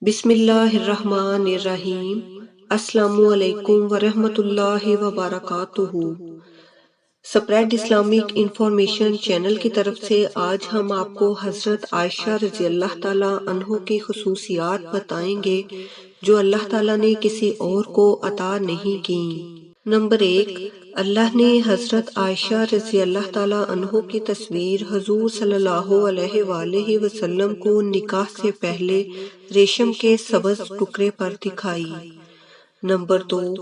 بسم اللہ الرحمن الرحیم۔ السلام علیکم ورحمۃ اللہ وبرکاتہ۔ سپریڈ اسلامک انفارمیشن چینل کی طرف سے آج ہم آپ کو حضرت عائشہ رضی اللہ تعالیٰ عنہ کی خصوصیات بتائیں گے جو اللہ تعالیٰ نے کسی اور کو عطا نہیں کی۔ نمبر 1، اللہ نے حضرت عائشہ رضی اللہ تعالیٰ عنہ کی تصویر حضور صلی اللہ علیہ وآلہ وسلم کو نکاح سے پہلے ریشم کے سبز ٹکڑے پر دکھائی۔ نمبر 2،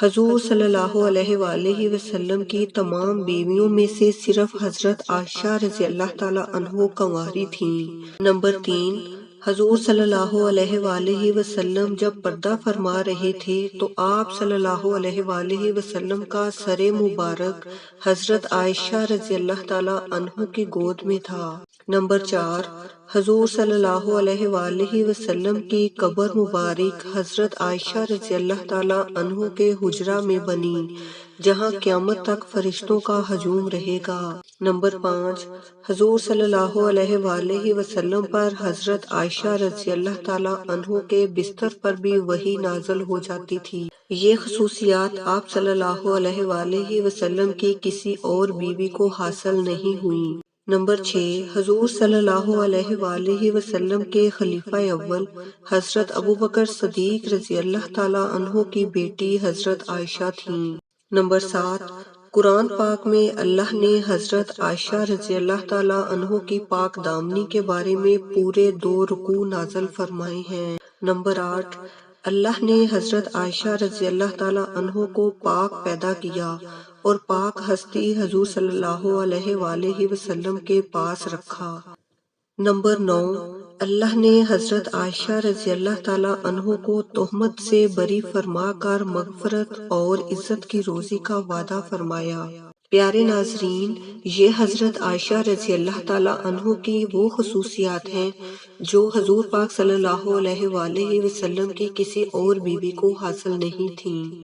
حضور صلی اللہ علیہ وآلہ وسلم کی تمام بیویوں میں سے صرف حضرت عائشہ رضی اللہ تعالیٰ عنہ کنواری تھیں۔ نمبر 3، حضور صلی اللہ علیہ وآلہ وسلم جب پردہ فرما رہے تھے تو آپ صلی اللہ علیہ وآلہ وسلم کا سر مبارک حضرت عائشہ رضی اللہ تعالیٰ عنہ کی گود میں تھا۔ نمبر 4، حضور صلی اللہ علیہ وآلہ وسلم کی قبر مبارک حضرت عائشہ رضی اللہ تعالیٰ عنہ کے حجرہ میں بنی جہاں قیامت تک فرشتوں کا ہجوم رہے گا۔ نمبر 5، حضور صلی اللہ علیہ وآلہ وسلم پر حضرت عائشہ رضی اللہ تعالیٰ عنہ کے بستر پر بھی وحی نازل ہو جاتی تھی۔ یہ خصوصیات آپ صلی اللہ علیہ وآلہ وسلم کی کسی اور بیوی کو حاصل نہیں ہوئیں۔ نمبر 6، حضور صلی اللہ علیہ وآلہ وسلم کے خلیفہ اول حضرت ابوبکر صدیق رضی اللہ تعالیٰ عنہ کی بیٹی حضرت عائشہ تھیں۔ نمبر 7، قرآن پاک میں اللہ نے حضرت عائشہ رضی اللہ تعالیٰ عنہ کی پاک دامنی کے بارے میں پورے 2 رکوع نازل فرمائے ہیں۔ نمبر 8، اللہ نے حضرت عائشہ رضی اللہ تعالیٰ عنہ کو پاک پیدا کیا اور پاک ہستی حضور صلی اللہ علیہ وآلہ وسلم کے پاس رکھا۔ نمبر 9، اللہ نے حضرت عائشہ رضی اللہ تعالیٰ عنہ کو تہمت سے بری فرما کر مغفرت اور عزت کی روزی کا وعدہ فرمایا۔ پیارے ناظرین، یہ حضرت عائشہ رضی اللہ تعالیٰ عنہ کی وہ خصوصیات ہیں جو حضور پاک صلی اللہ علیہ وآلہ وسلم کی کسی اور بیوی کو حاصل نہیں تھیں۔